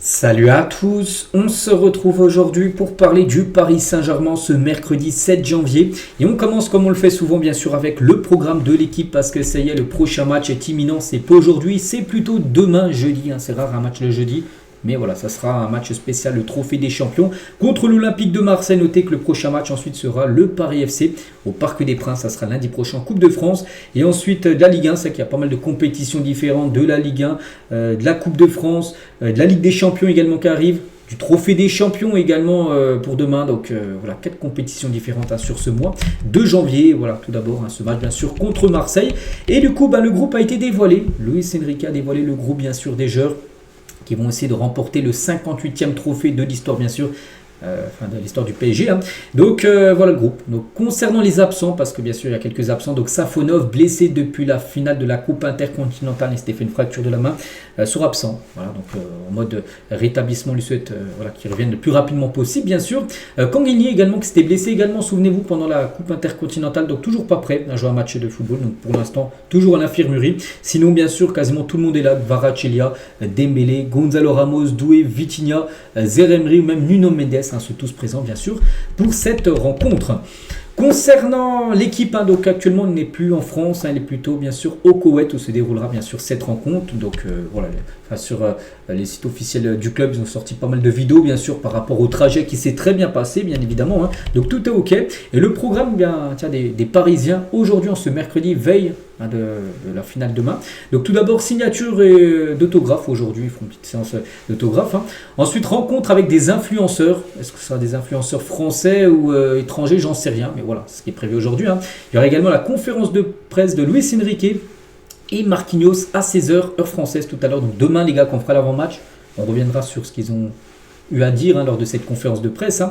Salut à tous, on se retrouve aujourd'hui pour parler du Paris Saint-Germain ce mercredi 7 janvier. Et on commence comme on le fait souvent bien sûr avec le programme de l'équipe parce que ça y est, le prochain match est imminent. C'est pas aujourd'hui, c'est plutôt demain jeudi, c'est rare un match le jeudi. Mais voilà, ça sera un match spécial, le Trophée des Champions contre l'Olympique de Marseille. Notez que le prochain match ensuite sera le Paris FC au Parc des Princes. Ça sera lundi prochain, Coupe de France. Et ensuite de la Ligue 1, c'est qu'il y a pas mal de compétitions différentes de la Ligue 1, de la Coupe de France, de la Ligue des Champions également qui arrive. Du Trophée des Champions également pour demain. Donc voilà, 4 compétitions différentes sur ce mois de janvier. Voilà, tout d'abord ce match bien sûr contre Marseille. Et du coup, le groupe a été dévoilé. Luis Enrique a dévoilé le groupe bien sûr des joueurs qui vont essayer de remporter le 58e trophée de l'histoire bien sûr. De l'histoire du PSG. Donc voilà le groupe. Donc concernant les absents, parce que bien sûr il y a quelques absents, donc Safonov blessé depuis la finale de la Coupe intercontinentale, il s'était fait une fracture de la main, sera absent. Voilà, donc en mode rétablissement, lui souhaite qu'il revienne le plus rapidement possible bien sûr. Kanguigny également qui s'était blessé également, souvenez-vous, pendant la Coupe intercontinentale, donc toujours pas prêt à jouer un match de football, donc pour l'instant toujours à l'infirmerie. Sinon bien sûr quasiment tout le monde est là, Kvaratskhelia, Dembélé, Gonzalo Ramos, Doué, Vitinha, Zeremri ou même Nuno Mendes, sont tous présents bien sûr pour cette rencontre. Concernant l'équipe, donc actuellement elle n'est plus en France, elle est plutôt bien sûr au Koweït où se déroulera bien sûr cette rencontre. Donc voilà, sur les sites officiels du club, ils ont sorti pas mal de vidéos bien sûr par rapport au trajet qui s'est très bien passé bien évidemment. Donc tout est ok. Et le programme des Parisiens aujourd'hui en ce mercredi veille de la finale demain. Donc tout d'abord signature d'autographe aujourd'hui, ils font une petite séance d'autographe. Ensuite rencontre avec des influenceurs. Est-ce que ce sera des influenceurs français ou étrangers, j'en sais rien. Mais voilà, c'est ce qui est prévu aujourd'hui. Il y aura également la conférence de presse de Luis Enrique et Marquinhos à 16h, heure française tout à l'heure. Donc demain les gars, quand on fera l'avant-match, on reviendra sur ce qu'ils ont eu à dire lors de cette conférence de presse.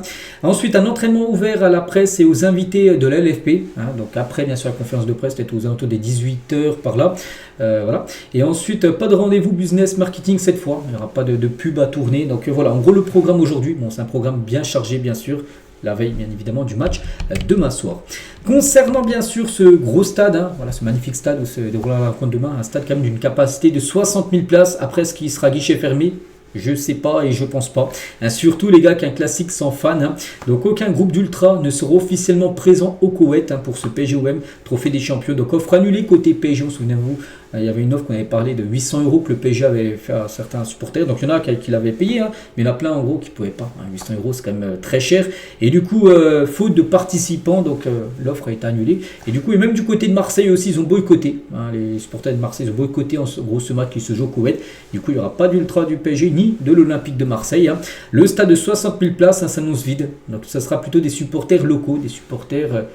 Ensuite, un entraînement ouvert à la presse et aux invités de la LFP. Donc après, bien sûr, la conférence de presse, peut-être aux alentours des 18h par là. Voilà. Et ensuite, pas de rendez-vous business marketing cette fois. Il n'y aura pas de pub à tourner. Donc voilà, en gros, le programme aujourd'hui, c'est un programme bien chargé, bien sûr. La veille, bien évidemment, du match demain soir. Concernant, bien sûr, ce gros stade, voilà, ce magnifique stade où se déroulera la rencontre demain, un stade quand même d'une capacité de 60 000 places. Après, ce qui sera guichet fermé, je sais pas et je pense pas. Surtout les gars qu'un classique sans fans. Donc aucun groupe d'ultra ne sera officiellement présent au Koweït pour ce PSGOM Trophée des Champions. Donc offre annulée côté PSG. Souvenez-vous, il y avait une offre qu'on avait parlé de 800 € que le PSG avait fait à certains supporters. Donc il y en a qui l'avaient payé, mais il y en a plein en gros qui ne pouvaient pas. 800 € c'est quand même très cher. Et du coup, faute de participants, donc l'offre a été annulée. Et du coup, et même du côté de Marseille aussi, ils ont boycotté. Les supporters de Marseille ils ont boycotté en gros ce match qui se joue au Koweït. Du coup, il n'y aura pas d'ultra du PSG ni de l'Olympique de Marseille. Le stade de 60 000 places s'annonce vide. Donc ça sera plutôt des supporters locaux, des supporters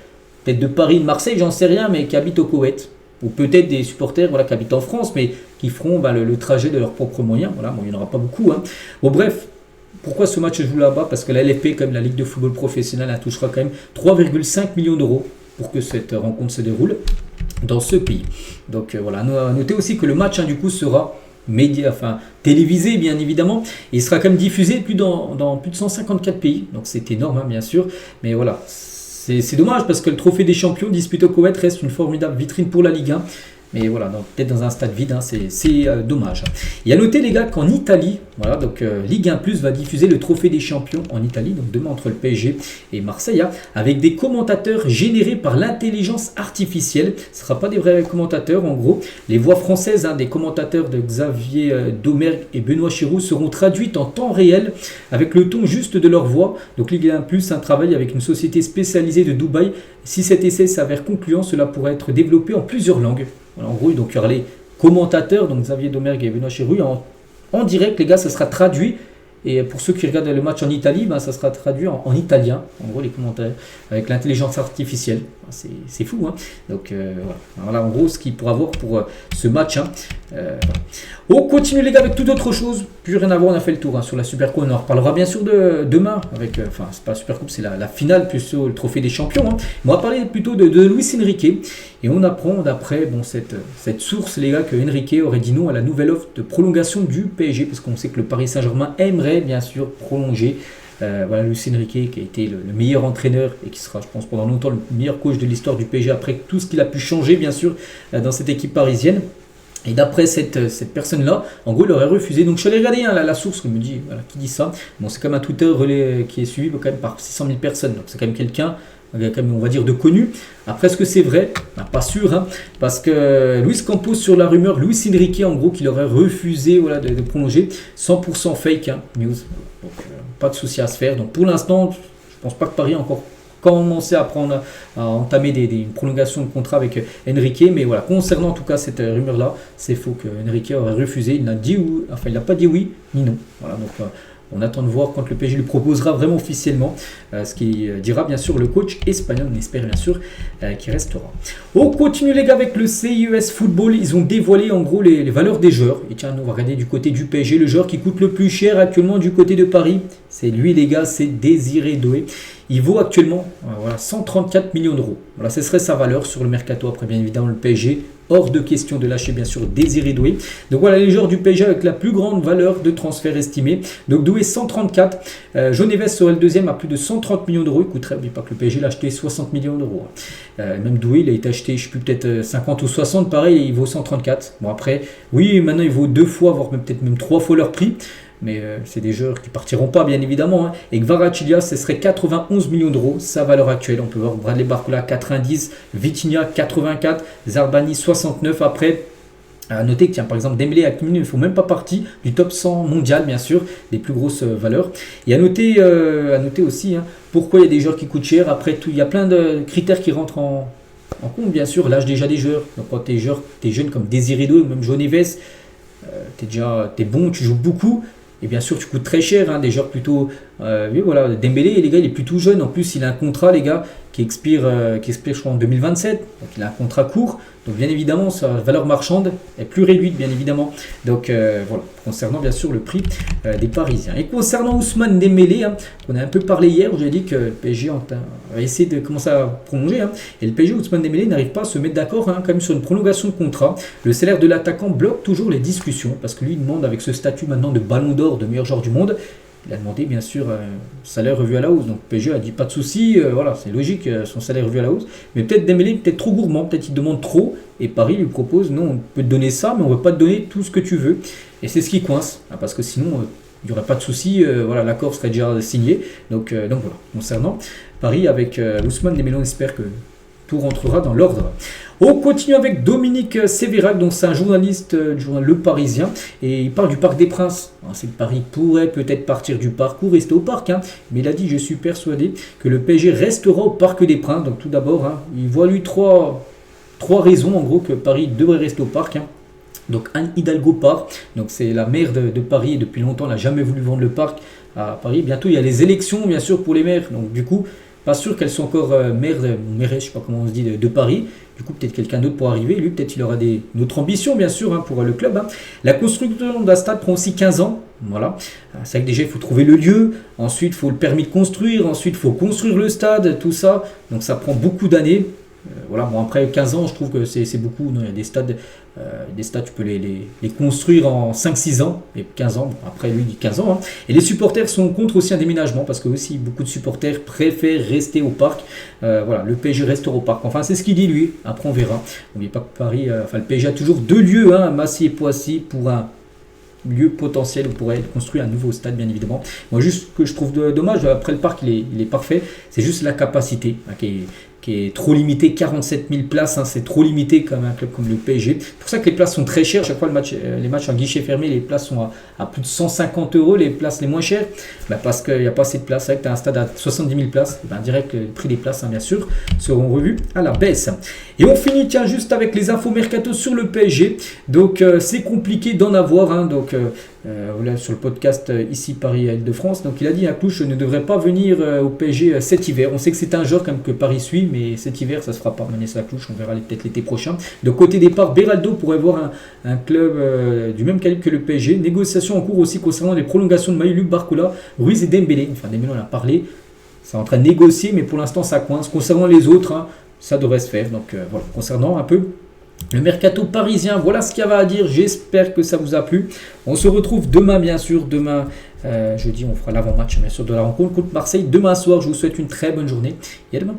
peut-être de Paris, de Marseille, j'en sais rien, mais qui habitent au Koweït. Ou peut-être des supporters qui habitent en France, mais qui feront le trajet de leurs propres moyens. Voilà, il n'y en aura pas beaucoup. Bon, bref, pourquoi ce match se joue là-bas? Parce que la LFP, comme la Ligue de football professionnelle, elle touchera quand même 3,5 millions d'euros pour que cette rencontre se déroule dans ce pays. Donc voilà, notez aussi que le match du coup sera télévisé bien évidemment, et il sera quand même diffusé dans plus de 154 pays, donc c'est énorme bien sûr, mais voilà, c'est dommage parce que le Trophée des Champions disputé au Koweït reste une formidable vitrine pour la Ligue 1. Mais voilà, peut-être dans un stade vide, c'est dommage. Et à noter les gars qu'en Italie, voilà, donc Ligue 1 Plus va diffuser le Trophée des Champions en Italie, donc demain entre le PSG et Marseille, avec des commentateurs générés par l'intelligence artificielle. Ce ne sera pas des vrais commentateurs, en gros. Les voix françaises des commentateurs de Xavier Domergue et Benoît Chiroux seront traduites en temps réel avec le ton juste de leur voix. Donc Ligue 1 Plus travaille avec une société spécialisée de Dubaï. Si cet essai s'avère concluant, cela pourrait être développé en plusieurs langues. Voilà, en gros, donc il y aura les commentateurs, donc Xavier Domergue et Benoît Chiroux, en direct, les gars, ça sera traduit. Et pour ceux qui regardent le match en Italie, ça sera traduit en italien, en gros les commentaires, avec l'intelligence artificielle. C'est fou, Donc voilà, en gros ce qu'il pourra avoir pour ce match. Voilà. On continue les gars avec toute autre chose. Plus rien à voir, on a fait le tour sur la Super Coupe. On en reparlera bien sûr demain avec, c'est pas la Super Coupe, c'est la finale plutôt le Trophée des Champions. Mais on va parler plutôt de Luis Enrique. Et on apprend d'après cette source les gars que Enrique aurait dit non à la nouvelle offre de prolongation du PSG, parce qu'on sait que le Paris Saint-Germain aimerait bien sûr prolonger voilà, Luis Enrique qui a été le meilleur entraîneur et qui sera je pense pendant longtemps le meilleur coach de l'histoire du PSG après tout ce qu'il a pu changer bien sûr dans cette équipe parisienne. Et d'après cette personne-là, en gros, il aurait refusé. Donc je suis allé regarder la source qui me dit, voilà, qui dit ça. Bon, c'est comme un Twitter qui est suivi quand même par 600 000 personnes. Donc c'est quand même quelqu'un, quand même, on va dire, de connu. Après, est-ce que c'est vrai? Pas sûr, hein, parce que Luis Campos sur la rumeur, Luis Enrique, en gros, qu'il aurait refusé voilà, de prolonger. 100% fake, hein, news. Donc pas de souci à se faire. Donc pour l'instant, je pense pas que Paris a encore commencer à entamer une prolongation de contrat avec Enrique, mais voilà, concernant en tout cas cette rumeur-là, c'est faux que Enrique aurait refusé, il n'a pas dit oui ni non. Voilà, donc on attend de voir quand le PSG lui proposera vraiment officiellement ce qu'il dira bien sûr le coach espagnol, on espère bien sûr qu'il restera. On continue les gars avec le CIES Football, ils ont dévoilé en gros les valeurs des joueurs, et tiens, on va regarder du côté du PSG, le joueur qui coûte le plus cher actuellement du côté de Paris, c'est lui les gars, c'est Désiré Doué. Il vaut actuellement 134 millions d'euros. Voilà, ce serait sa valeur sur le mercato. Après, bien évidemment, le PSG, hors de question de lâcher, bien sûr, Désiré Doué. Donc voilà, les joueurs du PSG avec la plus grande valeur de transfert estimée. Donc Doué, 134. João Neves serait le deuxième à plus de 130 millions d'euros. Il coûterait, n'oubliez pas que le PSG l'a acheté 60 millions d'euros. Même Doué, il a été acheté, je ne sais plus, peut-être 50 ou 60. Pareil, il vaut 134. Bon, après, oui, maintenant, il vaut 2 fois, voire peut-être même 3 fois leur prix. Mais c'est des joueurs qui partiront pas bien évidemment. Hein. Et Kvaratskhelia, ce serait 91 millions d'euros, sa valeur actuelle. On peut voir Bradley Barcola 90, Vitinha 84, Zarbani 69. Après, à noter que tiens, par exemple Dembélé ne font même pas partie du top 100 mondial bien sûr, des plus grosses valeurs. Et à noter aussi pourquoi il y a des joueurs qui coûtent cher. Après tout, il y a plein de critères qui rentrent en compte bien sûr, l'âge déjà des joueurs. Donc quand tu es jeune comme Désiré Doué ou même João Neves, t'es bon, tu joues beaucoup. Et bien sûr, tu coûtes très cher, des joueurs plutôt... oui, voilà, Dembélé, les gars, il est plutôt jeune. En plus, il a un contrat, les gars, qui expire je crois, en 2027. Donc, il a un contrat court. Donc, bien évidemment, sa valeur marchande est plus réduite, bien évidemment. Donc, voilà, concernant, bien sûr, le prix des Parisiens. Et concernant Ousmane Dembélé, on a un peu parlé hier, où j'ai dit que le PSG va essayer de commencer à prolonger. Et le PSG, Ousmane Dembélé, n'arrive pas à se mettre d'accord quand même sur une prolongation de contrat. Le salaire de l'attaquant bloque toujours les discussions, parce que lui, il demande, avec ce statut maintenant de ballon d'or, de meilleur joueur du monde, il a demandé bien sûr salaire revu à la hausse. Donc PSG a dit pas de souci, voilà, c'est logique, son salaire revu à la hausse. Mais peut-être Dembélé, peut-être trop gourmand, peut-être il demande trop. Et Paris lui propose, non, on peut te donner ça, mais on ne veut pas te donner tout ce que tu veux. Et c'est ce qui coince, parce que sinon, il n'y aurait pas de souci, voilà, l'accord serait déjà signé. Donc voilà, concernant Paris avec Ousmane Dembélé, on espère que tout rentrera dans l'ordre. On continue avec Dominique Sévérac, donc c'est un journaliste du journal Le Parisien, et il parle du Parc des Princes. C'est que Paris pourrait peut-être partir du parc ou rester au parc, mais il a dit, je suis persuadé que le PSG restera au Parc des Princes. Donc tout d'abord, il voit lui trois raisons en gros que Paris devrait rester au parc. Donc Anne Hidalgo part, donc c'est la maire de Paris, et depuis longtemps elle n'a jamais voulu vendre le parc à Paris. Bientôt il y a les élections bien sûr pour les maires, donc du coup pas sûr qu'elles sont encore mairesse, je sais pas comment on se dit, de Paris. Du coup, peut-être quelqu'un d'autre pour arriver. Lui, peut-être il aura une autre ambition, bien sûr, pour le club. La construction d'un stade prend aussi 15 ans. Voilà. C'est vrai que déjà, il faut trouver le lieu. Ensuite, il faut le permis de construire. Ensuite, il faut construire le stade, tout ça. Donc, ça prend beaucoup d'années. Voilà, bon, après 15 ans, je trouve que c'est beaucoup. Non, il y a des stades, tu peux les construire en 5-6 ans, et 15 ans, bon, après lui, il dit 15 ans. Et les supporters sont contre aussi un déménagement, parce que aussi beaucoup de supporters préfèrent rester au parc. Voilà, le PSG restera au parc. Enfin, c'est ce qu'il dit lui. Après, on verra. N'oubliez pas que Paris, le PSG a toujours 2 lieux, Massy et Poissy, pour un lieu potentiel où pourrait être construit un nouveau stade, bien évidemment. Moi, juste ce que je trouve dommage, après le parc, il est parfait, c'est juste la capacité qui est trop limitée, 47 000 places, c'est trop limité comme un club comme le PSG. C'est pour ça que les places sont très chères. Chaque fois, les matchs en guichet fermé, les places sont à plus de 150 €, les places les moins chères, parce qu'il n'y a pas assez de places. C'est vrai que tu as un stade à 70 000 places, direct, le prix des places, bien sûr, seront revus à la baisse. Et on finit, juste avec les infos mercato sur le PSG. Donc, c'est compliqué d'en avoir, donc... Voilà, sur le podcast ici Paris à Île-de-France. Donc il a dit Aklouche ne devrait pas venir au PSG cet hiver. On sait que c'est un joueur comme que Paris suit, mais cet hiver ça se fera pas. Manès Aklouche, on verra peut-être l'été prochain. De côté départ, Beraldo pourrait voir un club du même calibre que le PSG. Négociation en cours aussi concernant les prolongations de Maïlu, Barcola, Ruiz et Dembélé. Enfin Dembélé on en a parlé. C'est en train de négocier, mais pour l'instant ça coince. Concernant les autres, ça devrait se faire. Donc voilà, concernant un peu le mercato parisien, voilà ce qu'il y avait à dire. J'espère que ça vous a plu. On se retrouve demain, bien sûr. Demain, jeudi, on fera l'avant-match, bien sûr, de la rencontre contre Marseille. Demain soir, je vous souhaite une très bonne journée. Et à demain.